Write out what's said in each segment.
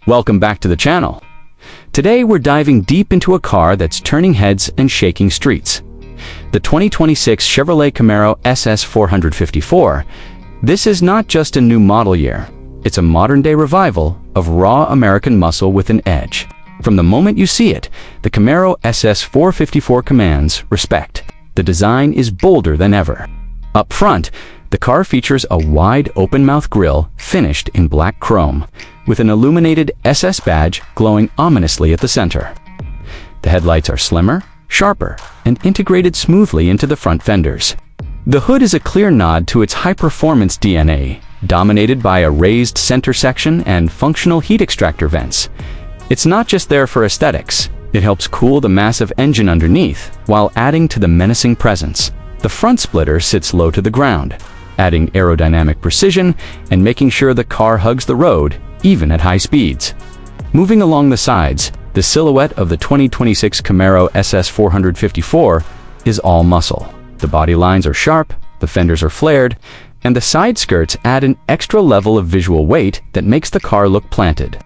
Welcome back to the channel. Today we're diving deep into a car that's turning heads and shaking streets. The 2026 Chevrolet Camaro SS 454. This is not just a new model year. It's a modern-day revival of raw American muscle with an edge. From the moment you see it, the Camaro SS 454 commands respect. The design is bolder than ever. Up front, the car features a wide open-mouth grille finished in black chrome, with an illuminated SS badge glowing ominously at the center. The headlights are slimmer, sharper, and integrated smoothly into the front fenders. The hood is a clear nod to its high-performance DNA, dominated by a raised center section and functional heat extractor vents. It's not just there for aesthetics. It helps cool the massive engine underneath while adding to the menacing presence. The front splitter sits low to the ground, adding aerodynamic precision and making sure the car hugs the road even at high speeds. Moving along the sides, the silhouette of the 2026 Camaro SS 454 is all muscle. The body lines are sharp, the fenders are flared, and the side skirts add an extra level of visual weight that makes the car look planted.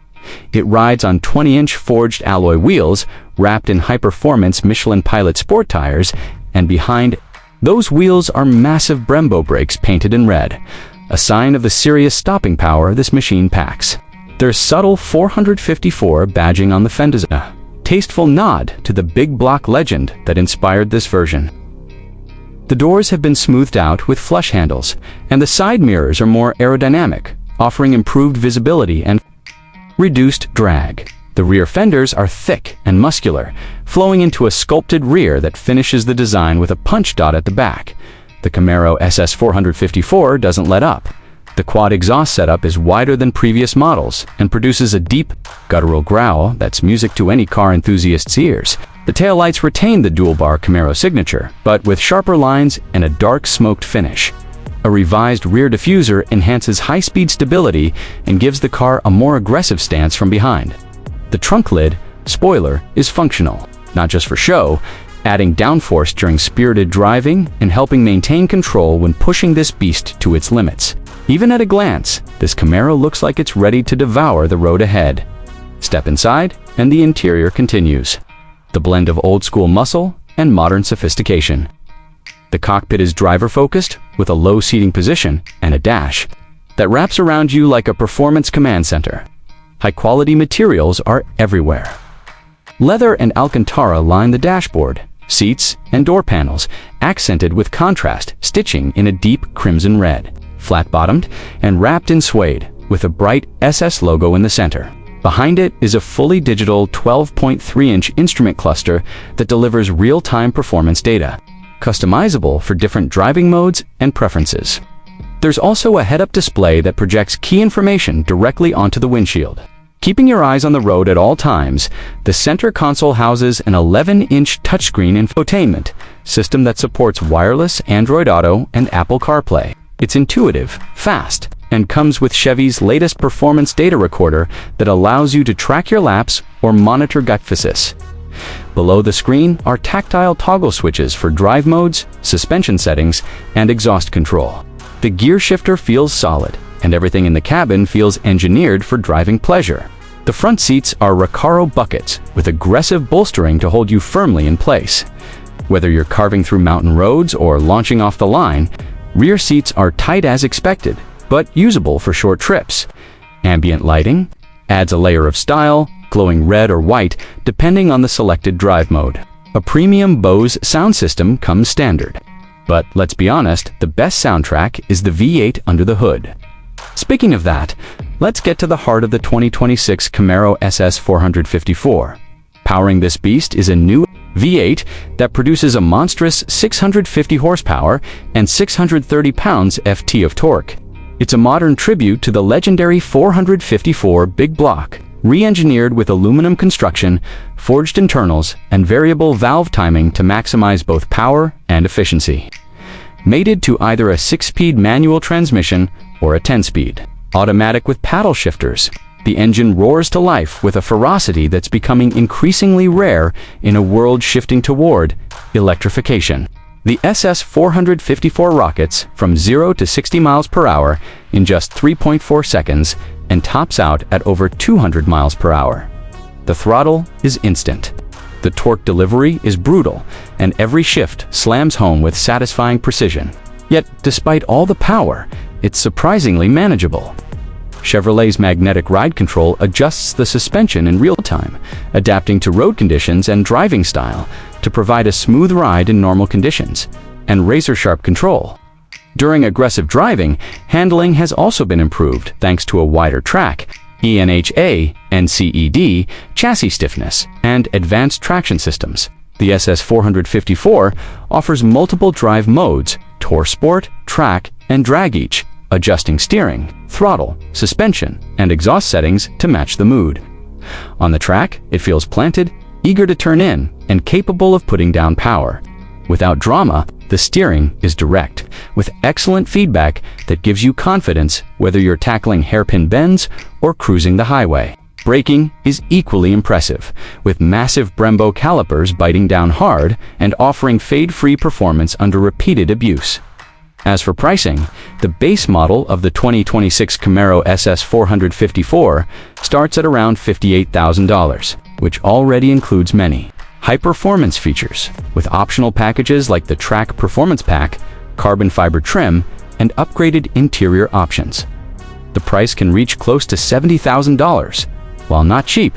It rides on 20-inch forged alloy wheels wrapped in high-performance Michelin Pilot sport tires, and behind those wheels are massive Brembo brakes painted in red, a sign of the serious stopping power this machine packs. There's subtle 454 badging on the fenders, a tasteful nod to the big block legend that inspired this version. The doors have been smoothed out with flush handles, and the side mirrors are more aerodynamic, offering improved visibility and reduced drag. The rear fenders are thick and muscular, flowing into a sculpted rear that finishes the design with a punch dot at the back. The Camaro SS 454 doesn't let up. The quad exhaust setup is wider than previous models and produces a deep, guttural growl that's music to any car enthusiast's ears. The taillights retain the dual-bar Camaro signature, but with sharper lines and a dark smoked finish. A revised rear diffuser enhances high-speed stability and gives the car a more aggressive stance from behind. The trunk lid, spoiler, is functional, not just for show, adding downforce during spirited driving and helping maintain control when pushing this beast to its limits. Even at a glance, this Camaro looks like it's ready to devour the road ahead. Step inside, and the interior continues. The blend of old-school muscle and modern sophistication. The cockpit is driver-focused, with a low seating position and a dash that wraps around you like a performance command center. High-quality materials are everywhere. Leather and Alcantara line the dashboard, seats, and door panels, accented with contrast stitching in a deep crimson red. Flat-bottomed and wrapped in suede, with a bright SS logo in the center. Behind it is a fully digital 12.3-inch instrument cluster that delivers real-time performance data, customizable for different driving modes and preferences. There's also a head-up display that projects key information directly onto the windshield. Keeping your eyes on the road at all times, the center console houses an 11-inch touchscreen infotainment system that supports wireless Android Auto and Apple CarPlay. It's intuitive, fast, and comes with Chevy's latest performance data recorder that allows you to track your laps or monitor glyphosate. Below the screen are tactile toggle switches for drive modes, suspension settings, and exhaust control. The gear shifter feels solid, and everything in the cabin feels engineered for driving pleasure. The front seats are Recaro buckets with aggressive bolstering to hold you firmly in place. Whether you're carving through mountain roads or launching off the line, rear seats are tight as expected, but usable for short trips. Ambient lighting adds a layer of style, glowing red or white depending on the selected drive mode. A premium Bose sound system comes standard. But let's be honest, the best soundtrack is the V8 under the hood. Speaking of that, let's get to the heart of the 2026 Camaro SS 454. Powering this beast is a new V8 that produces a monstrous 650 horsepower and 630 pounds-ft of torque. It's a modern tribute to the legendary 454 big block, re-engineered with aluminum construction, forged internals, and variable valve timing to maximize both power and efficiency. Mated to either a 6-speed manual transmission or a 10-speed automatic with paddle shifters, the engine roars to life with a ferocity that's becoming increasingly rare in a world shifting toward electrification. The SS454 rockets from 0 to 60 miles per hour in just 3.4 seconds and tops out at over 200 miles per hour. The throttle is instant. The torque delivery is brutal, and every shift slams home with satisfying precision. Yet, despite all the power, it's surprisingly manageable. Chevrolet's magnetic ride control adjusts the suspension in real time, adapting to road conditions and driving style to provide a smooth ride in normal conditions, and razor-sharp control. During aggressive driving, handling has also been improved thanks to a wider track, ENHA, NCED, chassis stiffness, and advanced traction systems. The SS454 offers multiple drive modes, Tour Sport, Track, and Drag, each adjusting steering, throttle, suspension, and exhaust settings to match the mood. On the track, it feels planted, eager to turn in, and capable of putting down power. Without drama, the steering is direct, with excellent feedback that gives you confidence whether you're tackling hairpin bends or cruising the highway. Braking is equally impressive, with massive Brembo calipers biting down hard and offering fade-free performance under repeated abuse. As for pricing, the base model of the 2026 Camaro SS454 starts at around $58,000, which already includes many high-performance features, with optional packages like the Track Performance Pack, carbon fiber trim, and upgraded interior options. The price can reach close to $70,000, while not cheap,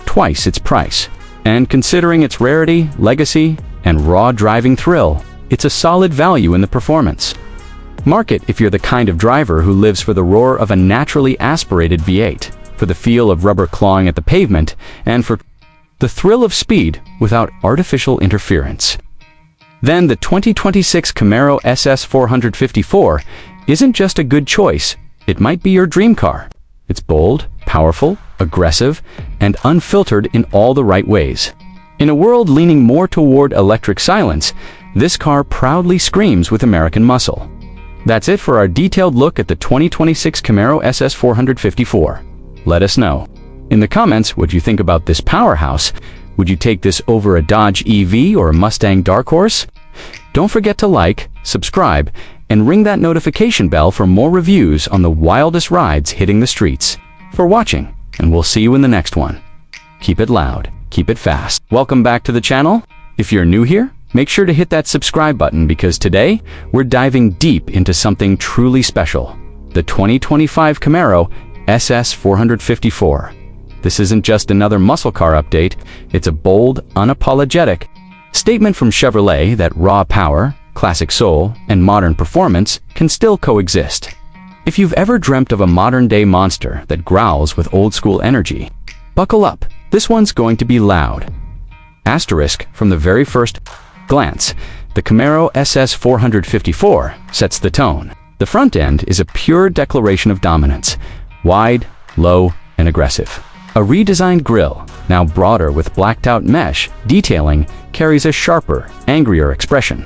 twice its price. And considering its rarity, legacy, and raw driving thrill, it's a solid value in the performance. Mark it if you're the kind of driver who lives for the roar of a naturally aspirated V8, for the feel of rubber clawing at the pavement, and for the thrill of speed without artificial interference. Then the 2026 Camaro SS454 isn't just a good choice, it might be your dream car. It's bold, powerful, aggressive, and unfiltered in all the right ways. In a world leaning more toward electric silence, this car proudly screams with American muscle. That's it for our detailed look at the 2026 Camaro SS454. Let us know in the comments what you think about this powerhouse. Would you take this over a Dodge EV or a Mustang Dark Horse? Don't forget to like, subscribe, and ring that notification bell for more reviews on the wildest rides hitting the streets. For watching, and we'll see you in the next one. Keep it loud, keep it fast. Welcome back to the channel. If you're new here, make sure to hit that subscribe button because today we're diving deep into something truly special, the 2025 Camaro SS454. This isn't just another muscle car update, it's a bold, unapologetic statement from Chevrolet that raw power, classic soul, and modern performance can still coexist. If you've ever dreamt of a modern-day monster that growls with old-school energy, buckle up, this one's going to be loud. Asterisk, from the very first glance, the Camaro SS454 sets the tone. The front end is a pure declaration of dominance, wide, low, and aggressive. A redesigned grille, now broader with blacked-out mesh detailing, carries a sharper, angrier expression.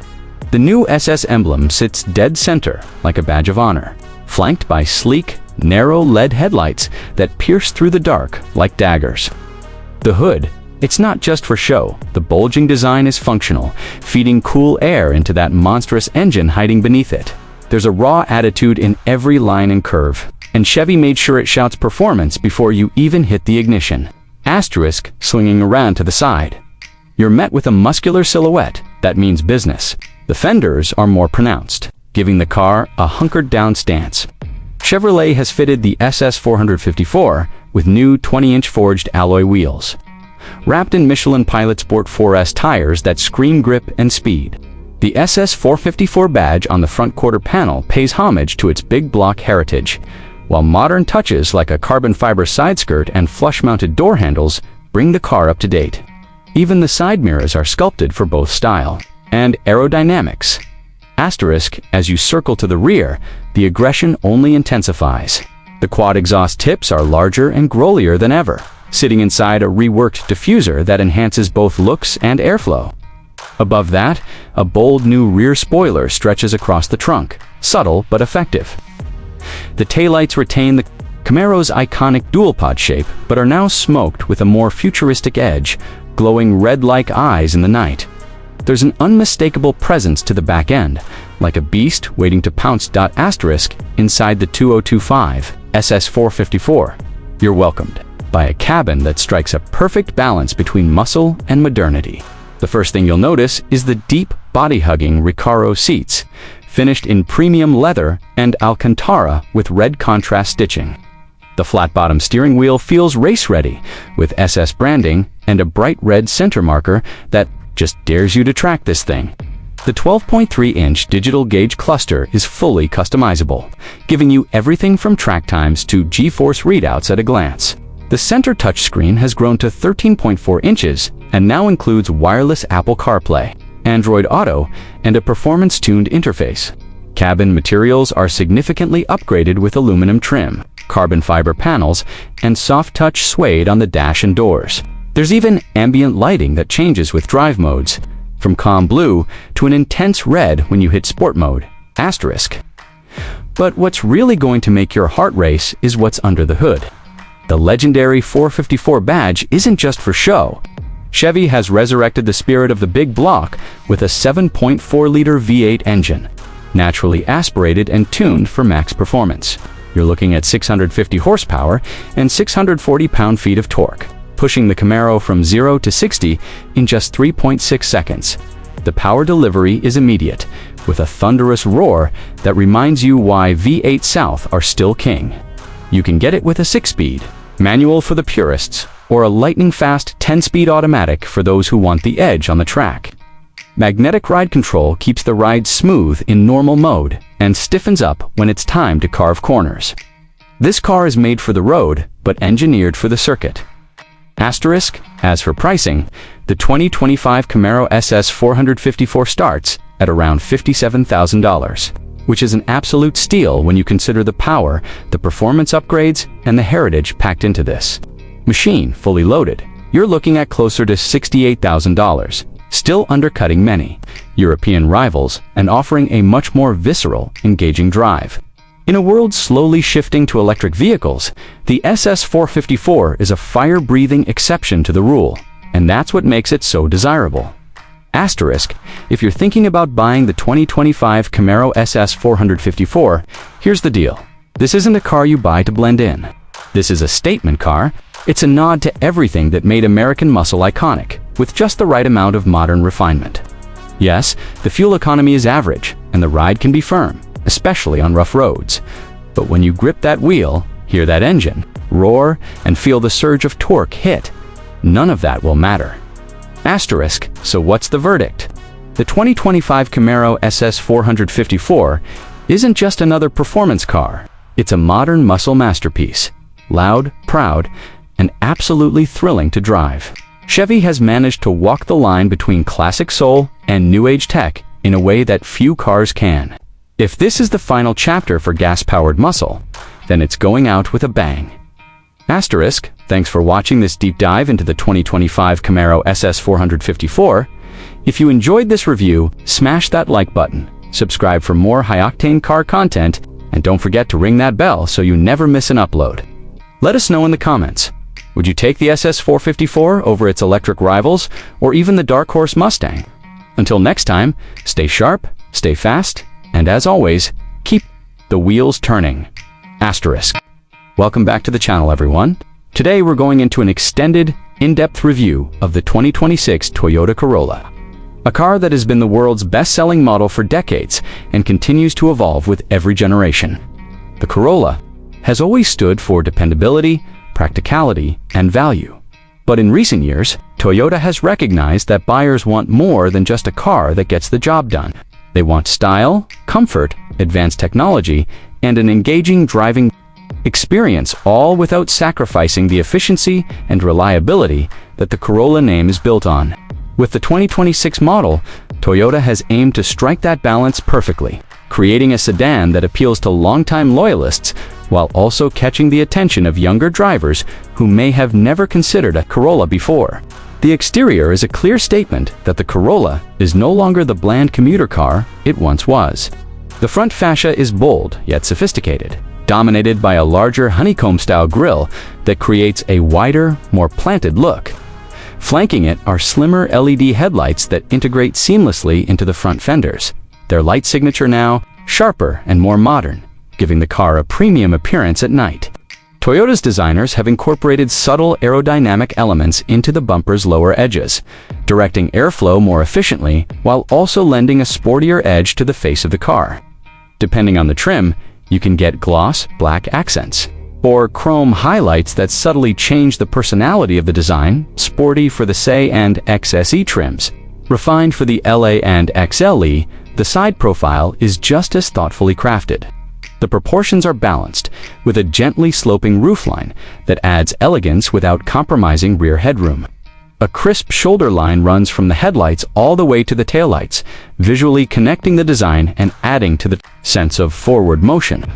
The new SS emblem sits dead center like a badge of honor, flanked by sleek, narrow LED headlights that pierce through the dark like daggers. The hood, it's not just for show. The bulging design is functional, feeding cool air into that monstrous engine hiding beneath it. There's a raw attitude in every line and curve, and Chevy made sure it shouts performance before you even hit the ignition. Asterisk, swinging around to the side. You're met with a muscular silhouette that means business. The fenders are more pronounced, giving the car a hunkered-down stance. Chevrolet has fitted the SS454 with new 20-inch forged alloy wheels, wrapped in Michelin Pilot Sport 4S tires that scream grip and speed. The SS454 badge on the front quarter panel pays homage to its big block heritage, while modern touches like a carbon fiber side skirt and flush-mounted door handles bring the car up to date. Even the side mirrors are sculpted for both style and aerodynamics. Asterisk, as you circle to the rear, the aggression only intensifies. The quad exhaust tips are larger and growlier than ever, sitting inside a reworked diffuser that enhances both looks and airflow. Above that, a bold new rear spoiler stretches across the trunk, subtle but effective. The taillights retain the Camaro's iconic dual-pod shape, but are now smoked with a more futuristic edge, glowing red like eyes in the night. there's an unmistakable presence to the back end, like a beast waiting to pounce. Asterisk inside the 2025 SS454. You're welcomed by a cabin that strikes a perfect balance between muscle and modernity. The first thing you'll notice is the deep, body-hugging Recaro seats, finished in premium leather and Alcantara with red contrast stitching. The flat-bottom steering wheel feels race-ready, with SS branding and a bright red center marker that just dares you to track this thing. The 12.3-inch digital gauge cluster is fully customizable, giving you everything from track times to G-force readouts at a glance. The center touchscreen has grown to 13.4 inches and now includes wireless Apple CarPlay, Android Auto, and a performance-tuned interface. Cabin materials are significantly upgraded with aluminum trim, carbon fiber panels, and soft-touch suede on the dash and doors. There's even ambient lighting that changes with drive modes, from calm blue to an intense red when you hit sport mode. Asterisk. But what's really going to make your heart race is what's under the hood. The legendary 454 badge isn't just for show. Chevy has resurrected the spirit of the big block with a 7.4-liter V8 engine, naturally aspirated and tuned for max performance. You're looking at 650 horsepower and 640 pound-feet of torque, pushing the Camaro from 0 to 60 in just 3.6 seconds. The power delivery is immediate, with a thunderous roar that reminds you why V8 South are still king. You can get it with a 6-speed, manual for the purists, or a lightning-fast 10-speed automatic for those who want the edge on the track. Magnetic ride control keeps the ride smooth in normal mode and stiffens up when it's time to carve corners. This car is made for the road, but engineered for the circuit. Asterisk. As for pricing, the 2025 Camaro SS 454 starts at around $57,000, which is an absolute steal when you consider the power, the performance upgrades, and the heritage packed into this machine. Fully loaded, you're looking at closer to $68,000, still undercutting many European rivals and offering a much more visceral, engaging drive. In a world slowly shifting to electric vehicles, the SS454 is a fire-breathing exception to the rule, and that's what makes it so desirable. Asterisk. If you're thinking about buying the 2025 Camaro SS454, here's the deal. This isn't a car you buy to blend in. This is a statement car. It's a nod to everything that made American muscle iconic, with just the right amount of modern refinement. Yes, the fuel economy is average, and the ride can be firm, especially on rough roads. But when you grip that wheel, hear that engine roar, and feel the surge of torque hit, none of that will matter. Asterisk. So what's the verdict? The 2025 Camaro SS454 isn't just another performance car. It's a modern muscle masterpiece. Loud, proud, and absolutely thrilling to drive. Chevy has managed to walk the line between classic soul and new age tech in a way that few cars can. If this is the final chapter for gas-powered muscle, then it's going out with a bang. Asterisk. Thanks for watching this deep dive into the 2025 Camaro SS454. If you enjoyed this review, smash that like button, subscribe for more high-octane car content, and don't forget to ring that bell so you never miss an upload. Let us know in the comments. Would you take the SS454 over its electric rivals, or even the dark horse Mustang? Until next time, stay sharp, stay fast, and as always, keep the wheels turning. Asterisk. Welcome back to the channel, everyone. Today we're going into an extended, in-depth review of the 2026 Toyota Corolla, a car that has been the world's best-selling model for decades and continues to evolve with every generation. The Corolla has always stood for dependability, practicality, and value. But in recent years, Toyota has recognized that buyers want more than just a car that gets the job done. They want style, comfort, advanced technology, and an engaging driving experience, all without sacrificing the efficiency and reliability that the Corolla name is built on. With the 2026 model, Toyota has aimed to strike that balance perfectly, creating a sedan that appeals to longtime loyalists while also catching the attention of younger drivers who may have never considered a Corolla before. The exterior is a clear statement that the Corolla is no longer the bland commuter car it once was. The front fascia is bold yet sophisticated, dominated by a larger honeycomb-style grille that creates a wider, more planted look. Flanking it are slimmer LED headlights that integrate seamlessly into the front fenders. Their light signature now sharper and more modern, giving the car a premium appearance at night. Toyota's designers have incorporated subtle aerodynamic elements into the bumper's lower edges, directing airflow more efficiently while also lending a sportier edge to the face of the car. Depending on the trim, you can get gloss black accents, or chrome highlights that subtly change the personality of the design, sporty for the SE and XSE trims. Refined for the LA and XLE, the side profile is just as thoughtfully crafted. The proportions are balanced, with a gently sloping roofline that adds elegance without compromising rear headroom. A crisp shoulder line runs from the headlights all the way to the taillights, visually connecting the design and adding to the sense of forward motion.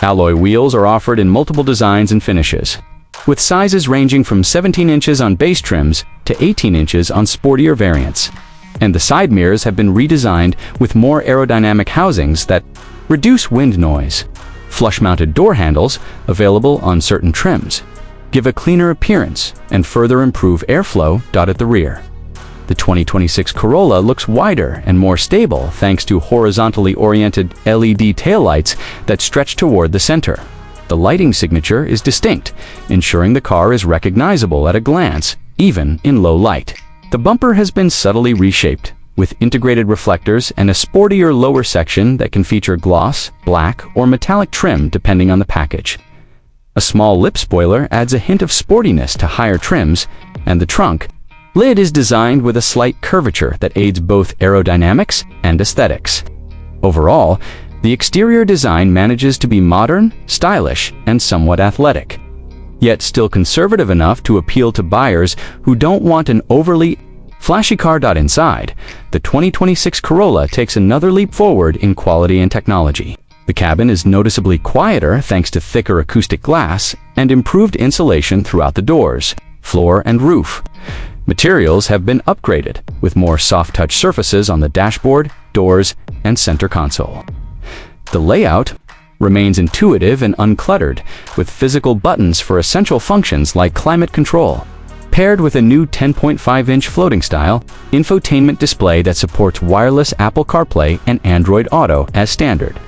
Alloy wheels are offered in multiple designs and finishes, with sizes ranging from 17 inches on base trims to 18 inches on sportier variants. And the side mirrors have been redesigned with more aerodynamic housings that reduce wind noise. Flush-mounted door handles, available on certain trims, give a cleaner appearance and further improve airflow at the rear. The 2026 Corolla looks wider and more stable thanks to horizontally oriented LED taillights that stretch toward the center. The lighting signature is distinct, ensuring the car is recognizable at a glance, even in low light. The bumper has been subtly reshaped, with integrated reflectors and a sportier lower section that can feature gloss, black, or metallic trim depending on the package. A small lip spoiler adds a hint of sportiness to higher trims, and the trunk lid is designed with a slight curvature that aids both aerodynamics and aesthetics. Overall, the exterior design manages to be modern, stylish, and somewhat athletic, yet still conservative enough to appeal to buyers who don't want an overly flashy car. Inside, the 2026 Corolla takes another leap forward in quality and technology. The cabin is noticeably quieter thanks to thicker acoustic glass and improved insulation throughout the doors, floor, and roof. Materials have been upgraded, with more soft-touch surfaces on the dashboard, doors, and center console. The layout remains intuitive and uncluttered, with physical buttons for essential functions like climate control. Paired with a new 10.5-inch floating-style infotainment display that supports wireless Apple CarPlay and Android Auto as standard.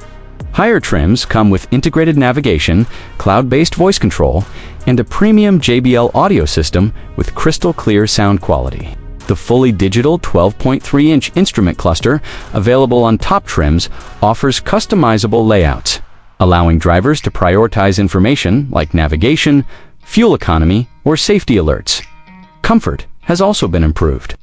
Higher trims come with integrated navigation, cloud-based voice control, and a premium JBL audio system with crystal-clear sound quality. The fully digital 12.3-inch instrument cluster, available on top trims, offers customizable layouts, allowing drivers to prioritize information like navigation, fuel economy, or safety alerts. Comfort has also been improved.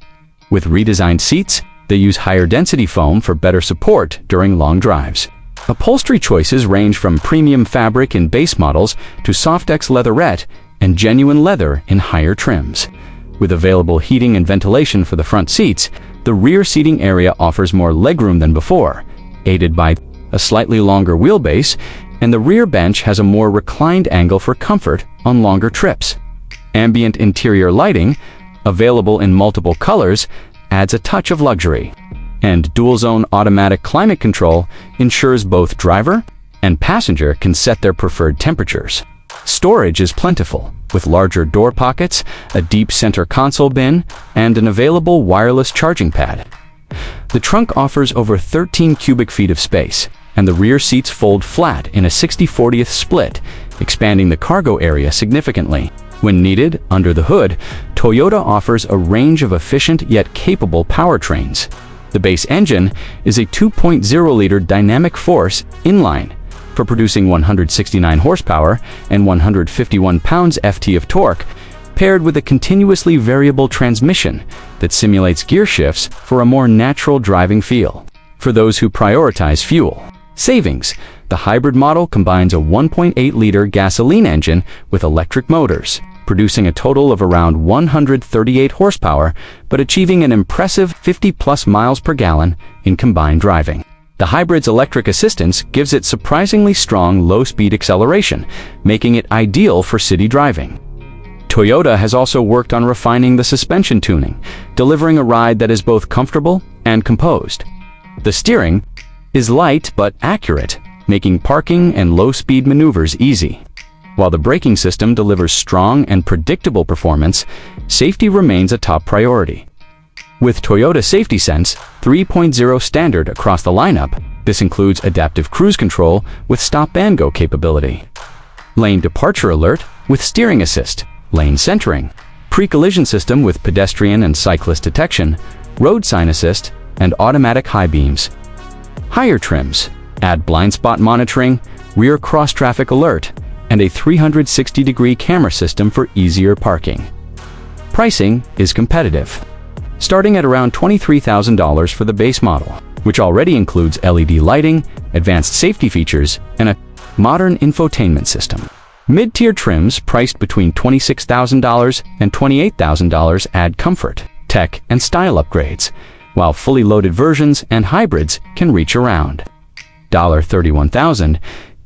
With redesigned seats, they use higher density foam for better support during long drives. Upholstery choices range from premium fabric in base models to Softex leatherette and genuine leather in higher trims. With available heating and ventilation for the front seats, the rear seating area offers more legroom than before, aided by a slightly longer wheelbase, and the rear bench has a more reclined angle for comfort on longer trips. Ambient interior lighting, available in multiple colors, adds a touch of luxury. And dual-zone automatic climate control ensures both driver and passenger can set their preferred temperatures. Storage is plentiful, with larger door pockets, a deep center console bin, and an available wireless charging pad. The trunk offers over 13 cubic feet of space, and the rear seats fold flat in a 60/40 split, expanding the cargo area significantly. When needed, under the hood, Toyota offers a range of efficient yet capable powertrains. The base engine is a 2.0-liter dynamic force inline for producing 169 horsepower and 151 pounds-ft of torque, paired with a continuously variable transmission that simulates gear shifts for a more natural driving feel. For those who prioritize fuel savings, the hybrid model combines a 1.8-liter gasoline engine with electric motors, producing a total of around 138 horsepower, but achieving an impressive 50+ miles per gallon in combined driving. The hybrid's electric assistance gives it surprisingly strong low-speed acceleration, making it ideal for city driving. Toyota has also worked on refining the suspension tuning, delivering a ride that is both comfortable and composed. The steering is light but accurate, making parking and low-speed maneuvers easy. While the braking system delivers strong and predictable performance, safety remains a top priority. With Toyota Safety Sense 3.0 standard across the lineup, this includes adaptive cruise control with stop and go capability, lane departure alert with steering assist, lane centering, pre-collision system with pedestrian and cyclist detection, road sign assist, and automatic high beams. Higher trims add blind spot monitoring, rear cross-traffic alert, and a 360-degree camera system for easier parking. Pricing is competitive, starting at around $23,000 for the base model, which already includes LED lighting, advanced safety features, and a modern infotainment system. Mid-tier trims priced between $26,000 and $28,000 add comfort, tech, and style upgrades, while fully loaded versions and hybrids can reach around $31,000.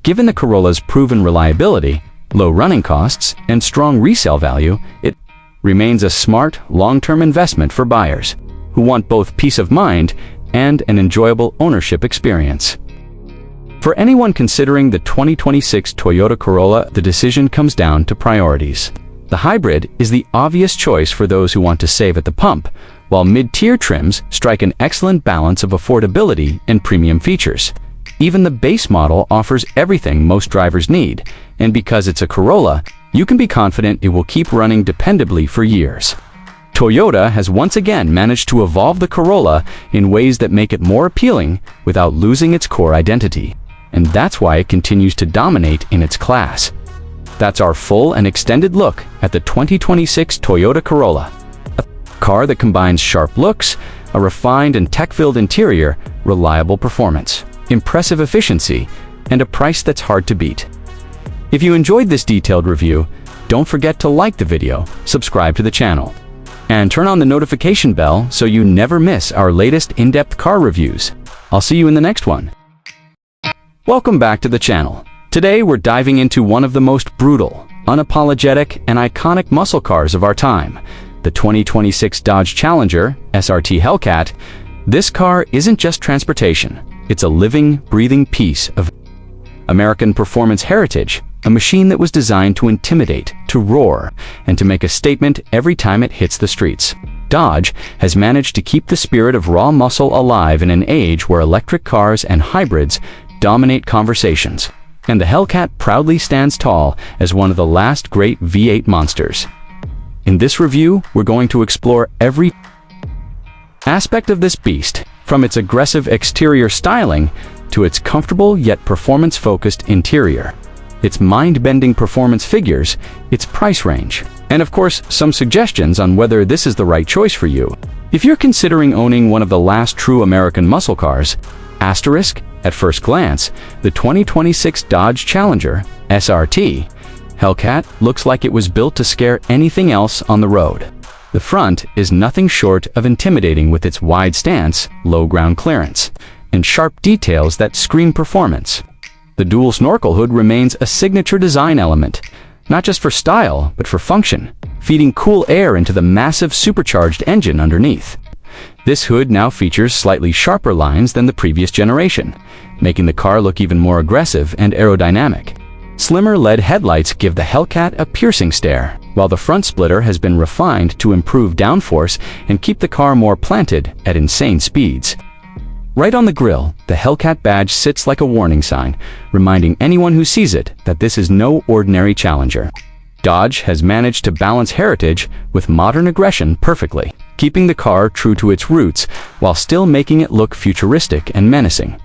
Given the Corolla's proven reliability, low running costs, and strong resale value, it remains a smart, long-term investment for buyers who want both peace of mind and an enjoyable ownership experience. For anyone considering the 2026 Toyota Corolla, the decision comes down to priorities. The hybrid is the obvious choice for those who want to save at the pump, while mid-tier trims strike an excellent balance of affordability and premium features. Even the base model offers everything most drivers need, and because it's a Corolla, you can be confident it will keep running dependably for years. Toyota has once again managed to evolve the Corolla in ways that make it more appealing without losing its core identity, and that's why it continues to dominate in its class. That's our full and extended look at the 2026 Toyota Corolla, a car that combines sharp looks, a refined and tech-filled interior, reliable performance, impressive efficiency, and a price that's hard to beat. If you enjoyed this detailed review, don't forget to like the video, subscribe to the channel, and turn on the notification bell so you never miss our latest in-depth car reviews. I'll see you in the next one. Welcome back to the channel. Today we're diving into one of the most brutal, unapologetic, and iconic muscle cars of our time, the 2026 Dodge Challenger SRT Hellcat. This car isn't just transportation. It's a living, breathing piece of American performance heritage, a machine that was designed to intimidate, to roar, and to make a statement every time it hits the streets. Dodge has managed to keep the spirit of raw muscle alive in an age where electric cars and hybrids dominate conversations, and the Hellcat proudly stands tall as one of the last great V8 monsters. In this review, we're going to explore every aspect of this beast, from its aggressive exterior styling to its comfortable yet performance-focused interior, its mind-bending performance figures, its price range, and of course, some suggestions on whether this is the right choice for you. If you're considering owning one of the last true American muscle cars, asterisk, at first glance, the 2026 Dodge Challenger SRT Hellcat looks like it was built to scare anything else on the road. The front is nothing short of intimidating with its wide stance, low ground clearance, and sharp details that scream performance. The dual snorkel hood remains a signature design element, not just for style, but for function, feeding cool air into the massive supercharged engine underneath. This hood now features slightly sharper lines than the previous generation, making the car look even more aggressive and aerodynamic. Slimmer LED headlights give the Hellcat a piercing stare, while the front splitter has been refined to improve downforce and keep the car more planted at insane speeds. Right on the grille, the Hellcat badge sits like a warning sign, reminding anyone who sees it that this is no ordinary Challenger. Dodge has managed to balance heritage with modern aggression perfectly, keeping the car true to its roots while still making it look futuristic and menacing.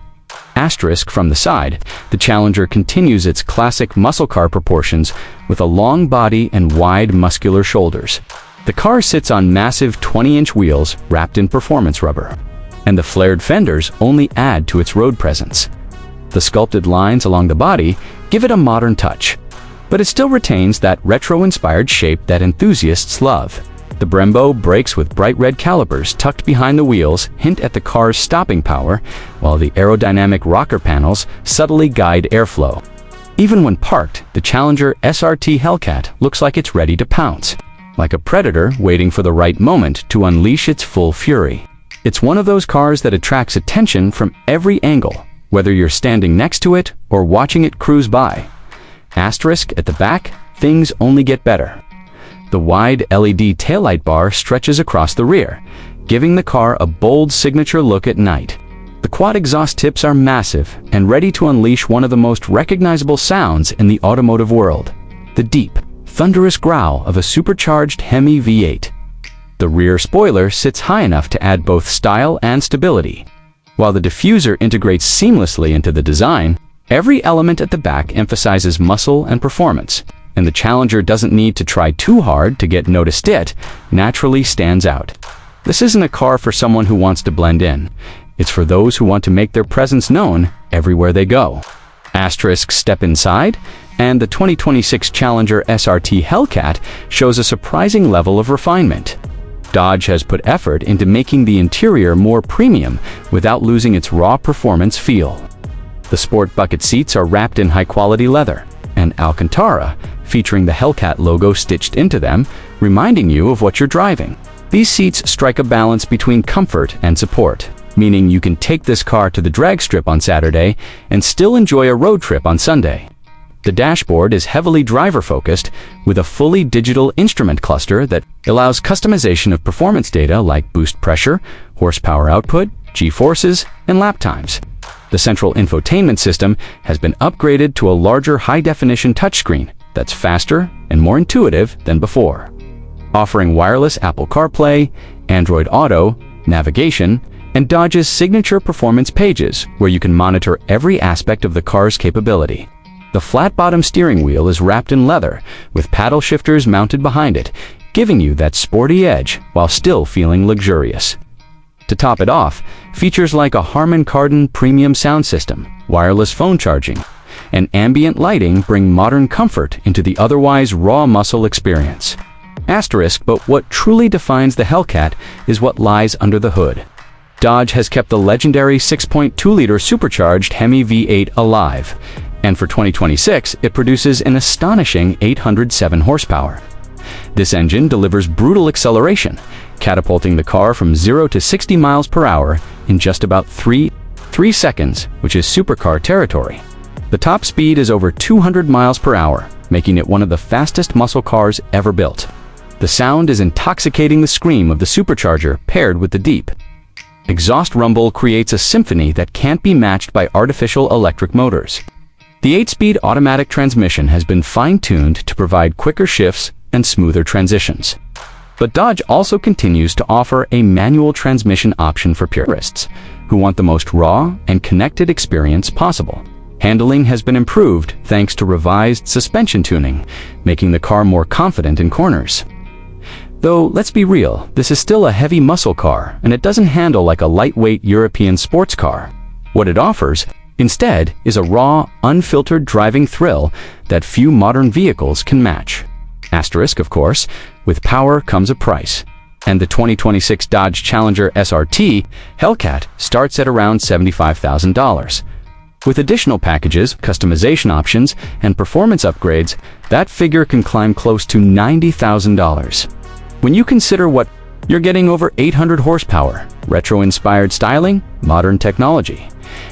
Asterisk from the side, the Challenger continues its classic muscle car proportions with a long body and wide muscular shoulders. The car sits on massive 20-inch wheels wrapped in performance rubber, and the flared fenders only add to its road presence. The sculpted lines along the body give it a modern touch, but it still retains that retro-inspired shape that enthusiasts love. The Brembo brakes with bright red calipers tucked behind the wheels hint at the car's stopping power, while the aerodynamic rocker panels subtly guide airflow. Even when parked, the Challenger SRT Hellcat looks like it's ready to pounce, like a predator waiting for the right moment to unleash its full fury. It's one of those cars that attracts attention from every angle, whether you're standing next to it or watching it cruise by. Asterisk at the back, things only get better. The wide LED taillight bar stretches across the rear, giving the car a bold signature look at night. The quad exhaust tips are massive and ready to unleash one of the most recognizable sounds in the automotive world, the deep, thunderous growl of a supercharged Hemi V8. The rear spoiler sits high enough to add both style and stability. While the diffuser integrates seamlessly into the design, every element at the back emphasizes muscle and performance, and the Challenger doesn't need to try too hard to get noticed. It naturally stands out. This isn't a car for someone who wants to blend in. It's for those who want to make their presence known everywhere they go. Asterisk step inside, and the 2026 Challenger SRT Hellcat shows a surprising level of refinement. Dodge has put effort into making the interior more premium without losing its raw performance feel. The sport bucket seats are wrapped in high-quality leather, and Alcantara, featuring the Hellcat logo stitched into them, reminding you of what you're driving. These seats strike a balance between comfort and support, meaning you can take this car to the drag strip on Saturday and still enjoy a road trip on Sunday. The dashboard is heavily driver-focused with a fully digital instrument cluster that allows customization of performance data like boost pressure, horsepower output, G-forces, and lap times. The central infotainment system has been upgraded to a larger high-definition touchscreen that's faster and more intuitive than before, offering wireless Apple CarPlay, Android Auto, navigation, and Dodge's signature performance pages where you can monitor every aspect of the car's capability. The flat-bottom steering wheel is wrapped in leather with paddle shifters mounted behind it, giving you that sporty edge while still feeling luxurious. To top it off, features like a Harman Kardon premium sound system, wireless phone charging, and ambient lighting bring modern comfort into the otherwise raw muscle experience. Asterisk, but what truly defines the Hellcat is what lies under the hood. Dodge has kept the legendary 6.2-liter supercharged Hemi V8 alive, and for 2026, it produces an astonishing 807 horsepower. This engine delivers brutal acceleration, catapulting the car from 0 to 60 miles per hour in just about 3 seconds, which is supercar territory. The top speed is over 200 miles per hour, making it one of the fastest muscle cars ever built. The sound is intoxicating. The scream of the supercharger paired with the deep exhaust rumble creates a symphony that can't be matched by artificial electric motors. The 8-speed automatic transmission has been fine-tuned to provide quicker shifts and smoother transitions. But Dodge also continues to offer a manual transmission option for purists who want the most raw and connected experience possible. Handling has been improved thanks to revised suspension tuning, making the car more confident in corners. Though, let's be real, this is still a heavy muscle car, and it doesn't handle like a lightweight European sports car. What it offers, instead, is a raw, unfiltered driving thrill that few modern vehicles can match. Asterisk, of course, with power comes a price. And the 2026 Dodge Challenger SRT Hellcat starts at around $75,000. With additional packages, customization options, and performance upgrades, that figure can climb close to $90,000. When you consider what you're getting, over 800 horsepower, retro-inspired styling, modern technology,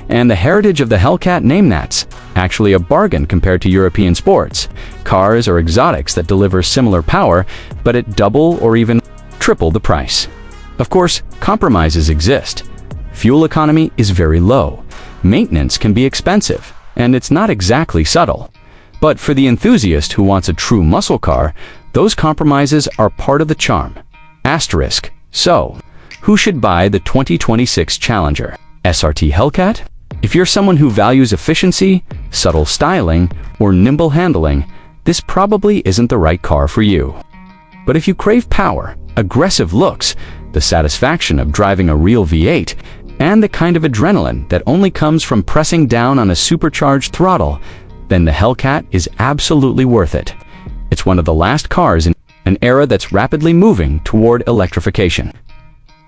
and the heritage of the Hellcat name, that's actually a bargain compared to European sports cars or exotics that deliver similar power, but at double or even triple the price. Of course, compromises exist. Fuel economy is very low, maintenance can be expensive, and it's not exactly subtle. But for the enthusiast who wants a true muscle car, those compromises are part of the charm. Asterisk. So, who should buy the 2026 Challenger SRT Hellcat? If you're someone who values efficiency, subtle styling, or nimble handling, this probably isn't the right car for you. But if you crave power, aggressive looks, the satisfaction of driving a real V8, and the kind of adrenaline that only comes from pressing down on a supercharged throttle, then the Hellcat is absolutely worth it. It's one of the last cars in an era that's rapidly moving toward electrification.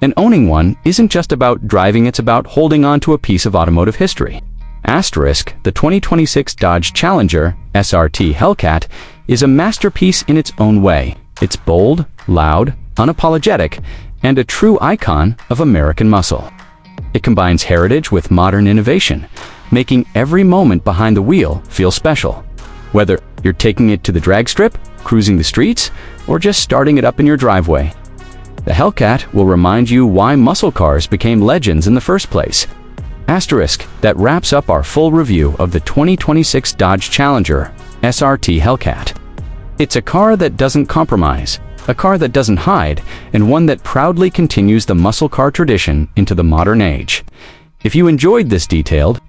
And owning one isn't just about driving, it's about holding on to a piece of automotive history. Asterisk, the 2026 Dodge Challenger SRT Hellcat is a masterpiece in its own way. It's bold, loud, unapologetic, and a true icon of American muscle. It combines heritage with modern innovation, making every moment behind the wheel feel special. Whether you're taking it to the drag strip, cruising the streets, or just starting it up in your driveway, the Hellcat will remind you why muscle cars became legends in the first place. Asterisk, that wraps up our full review of the 2026 Dodge Challenger SRT Hellcat. It's a car that doesn't compromise, a car that doesn't hide, and one that proudly continues the muscle car tradition into the modern age. If you enjoyed this detailed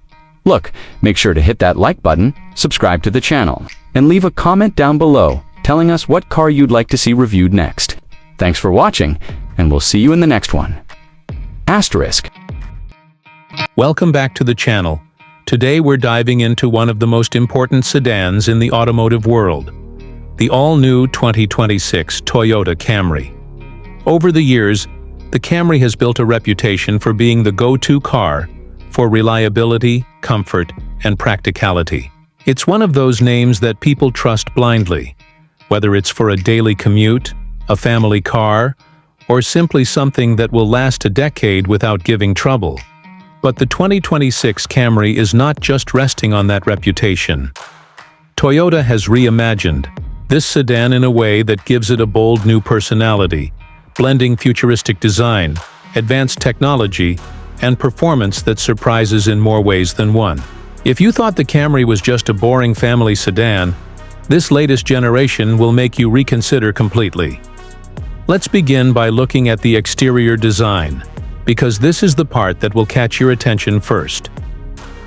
look, make sure to hit that like button, subscribe to the channel, and leave a comment down below telling us what car you'd like to see reviewed next. Thanks for watching, and we'll see you in the next one. Asterisk. Welcome back to the channel. Today we're diving into one of the most important sedans in the automotive world, the all-new 2026 Toyota Camry. Over the years, the Camry has built a reputation for being the go-to car for reliability, comfort, and practicality. It's one of those names that people trust blindly, whether it's for a daily commute, a family car, or simply something that will last a decade without giving trouble. But the 2026 Camry is not just resting on that reputation. Toyota has reimagined this sedan in a way that gives it a bold new personality, blending futuristic design, advanced technology, and performance that surprises in more ways than one. If you thought the Camry was just a boring family sedan, this latest generation will make you reconsider completely. Let's begin by looking at the exterior design, because this is the part that will catch your attention first.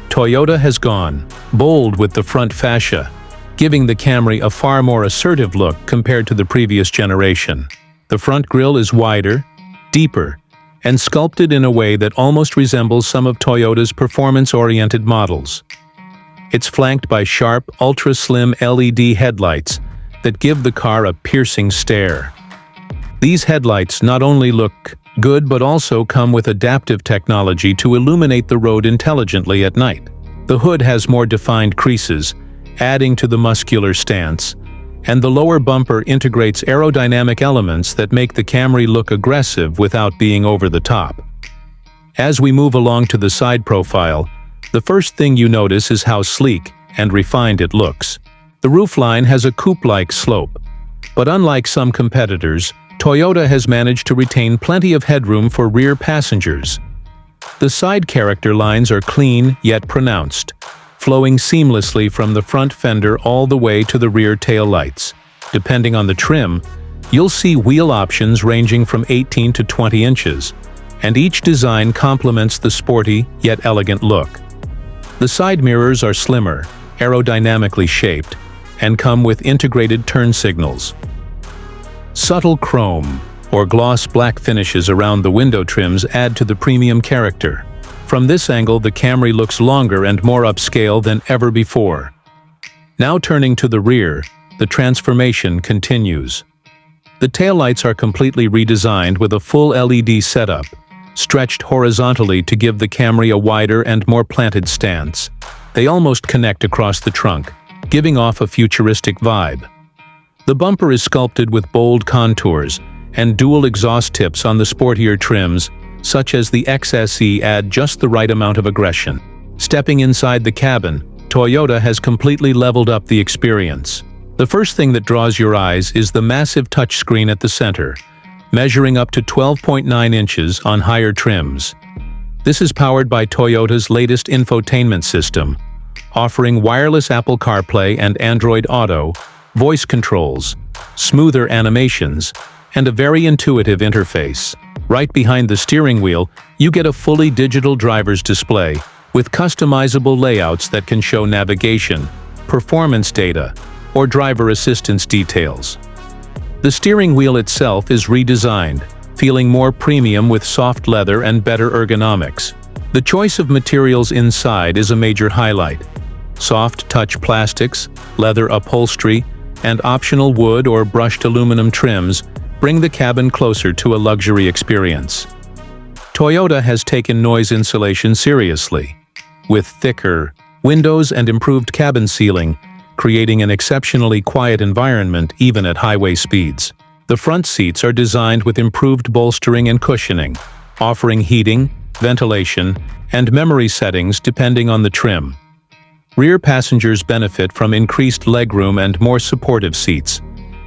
Toyota has gone bold with the front fascia, giving the Camry a far more assertive look compared to the previous generation. The front grille is wider, deeper, and sculpted in a way that almost resembles some of Toyota's performance-oriented models. It's flanked by sharp, ultra-slim LED headlights that give the car a piercing stare. These headlights not only look good but also come with adaptive technology to illuminate the road intelligently at night. The hood has more defined creases, adding to the muscular stance, and the lower bumper integrates aerodynamic elements that make the Camry look aggressive without being over the top. As we move along to the side profile, the first thing you notice is how sleek and refined it looks. The roofline has a coupe-like slope, but unlike some competitors, Toyota has managed to retain plenty of headroom for rear passengers. The side character lines are clean yet pronounced, flowing seamlessly from the front fender all the way to the rear taillights. Depending on the trim, you'll see wheel options ranging from 18 to 20 inches, and each design complements the sporty yet elegant look. The side mirrors are slimmer, aerodynamically shaped, and come with integrated turn signals. Subtle chrome or gloss black finishes around the window trims add to the premium character. From this angle, the Camry looks longer and more upscale than ever before. Now turning to the rear, the transformation continues. The taillights are completely redesigned with a full LED setup, stretched horizontally to give the Camry a wider and more planted stance. They almost connect across the trunk, giving off a futuristic vibe. The bumper is sculpted with bold contours, and dual exhaust tips on the sportier trims, such as the XSE, add just the right amount of aggression. Stepping inside the cabin, Toyota has completely leveled up the experience. The first thing that draws your eyes is the massive touchscreen at the center, measuring up to 12.9 inches on higher trims. This is powered by Toyota's latest infotainment system, offering wireless Apple CarPlay and Android Auto, voice controls, smoother animations, and a very intuitive interface. Right behind the steering wheel, you get a fully digital driver's display with customizable layouts that can show navigation, performance data, or driver assistance details. The steering wheel itself is redesigned, feeling more premium with soft leather and better ergonomics. The choice of materials inside is a major highlight. Soft touch plastics, leather upholstery, and optional wood or brushed aluminum trims bring the cabin closer to a luxury experience. Toyota has taken noise insulation seriously, with thicker windows and improved cabin sealing, creating an exceptionally quiet environment even at highway speeds. The front seats are designed with improved bolstering and cushioning, offering heating, ventilation, and memory settings depending on the trim. Rear passengers benefit from increased legroom and more supportive seats,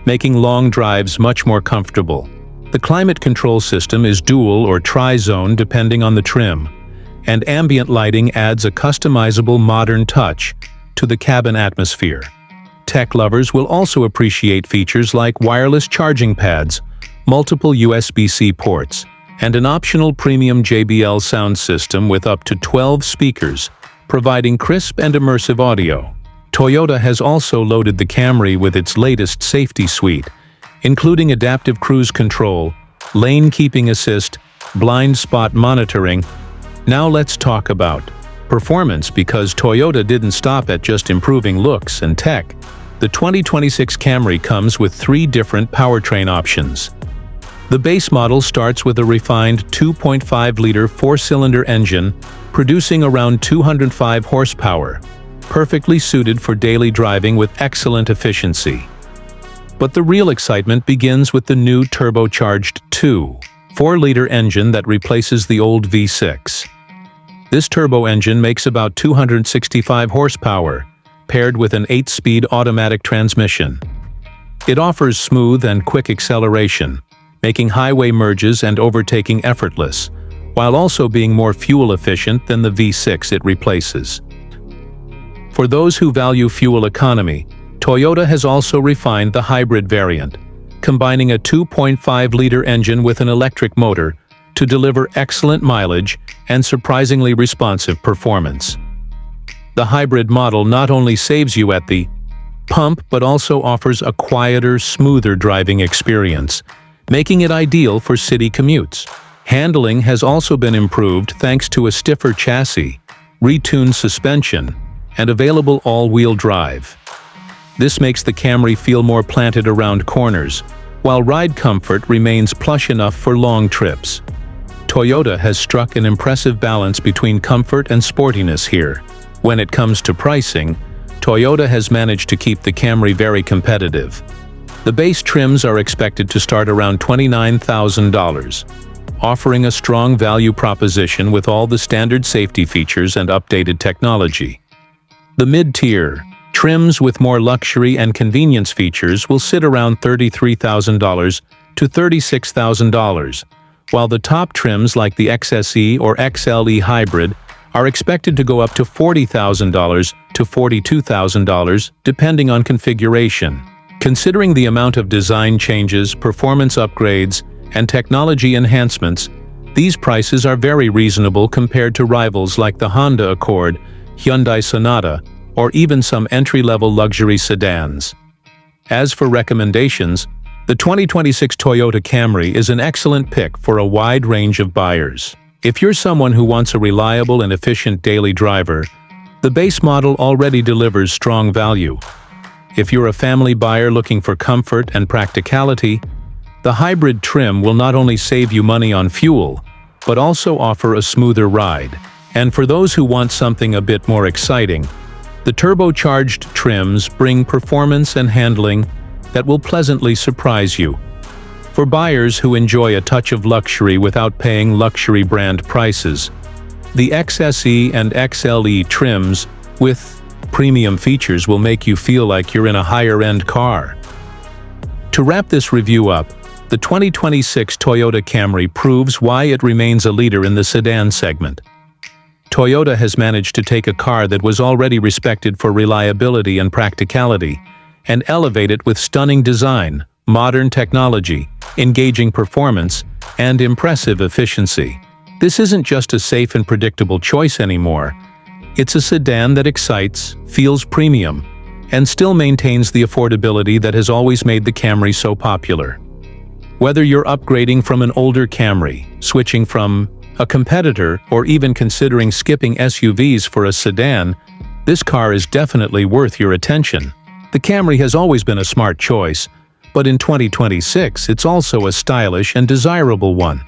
making long drives much more comfortable. The climate control system is dual or tri-zone depending on the trim, and ambient lighting adds a customizable modern touch to the cabin atmosphere. Tech lovers will also appreciate features like wireless charging pads, multiple USB-C ports, and an optional premium JBL sound system with up to 12 speakers, providing crisp and immersive audio. Toyota has also loaded the Camry with its latest safety suite, including adaptive cruise control, lane keeping assist, blind spot monitoring. Now let's talk about performance, because Toyota didn't stop at just improving looks and tech. The 2026 Camry comes with 3 different powertrain options. The base model starts with a refined 2.5-liter 4-cylinder engine, producing around 205 horsepower, perfectly suited for daily driving with excellent efficiency. But the real excitement begins with the new turbocharged 2.4-liter engine that replaces the old V6. This turbo engine makes about 265 horsepower, paired with an 8-speed automatic transmission. It offers smooth and quick acceleration, making highway merges and overtaking effortless, while also being more fuel efficient than the V6 it replaces. For those who value fuel economy, Toyota has also refined the hybrid variant, combining a 2.5-liter engine with an electric motor to deliver excellent mileage and surprisingly responsive performance. The hybrid model not only saves you at the pump but also offers a quieter, smoother driving experience, making it ideal for city commutes. Handling has also been improved thanks to a stiffer chassis, retuned suspension, and available all-wheel drive. This makes the Camry feel more planted around corners, while ride comfort remains plush enough for long trips. Toyota has struck an impressive balance between comfort and sportiness here. When it comes to pricing, Toyota has managed to keep the Camry very competitive. The base trims are expected to start around $29,000, offering a strong value proposition with all the standard safety features and updated technology. The mid-tier trims with more luxury and convenience features will sit around $33,000 to $36,000, while the top trims like the XSE or XLE Hybrid are expected to go up to $40,000 to $42,000 depending on configuration. Considering the amount of design changes, performance upgrades, and technology enhancements, these prices are very reasonable compared to rivals like the Honda Accord, Hyundai Sonata, or even some entry-level luxury sedans. As for recommendations, the 2026 Toyota Camry is an excellent pick for a wide range of buyers. If you're someone who wants a reliable and efficient daily driver, the base model already delivers strong value. If you're a family buyer looking for comfort and practicality, the hybrid trim will not only save you money on fuel, but also offer a smoother ride. And for those who want something a bit more exciting, the turbocharged trims bring performance and handling that will pleasantly surprise you. For buyers who enjoy a touch of luxury without paying luxury brand prices, the XSE and XLE trims with premium features will make you feel like you're in a higher-end car. To wrap this review up, the 2026 Toyota Camry proves why it remains a leader in the sedan segment. Toyota has managed to take a car that was already respected for reliability and practicality and elevate it with stunning design, modern technology, engaging performance, and impressive efficiency. This isn't just a safe and predictable choice anymore. It's a sedan that excites, feels premium, and still maintains the affordability that has always made the Camry so popular. Whether you're upgrading from an older Camry, switching from a competitor, or even considering skipping SUVs for a sedan, this car is definitely worth your attention. The Camry has always been a smart choice, but in 2026 it's also a stylish and desirable one.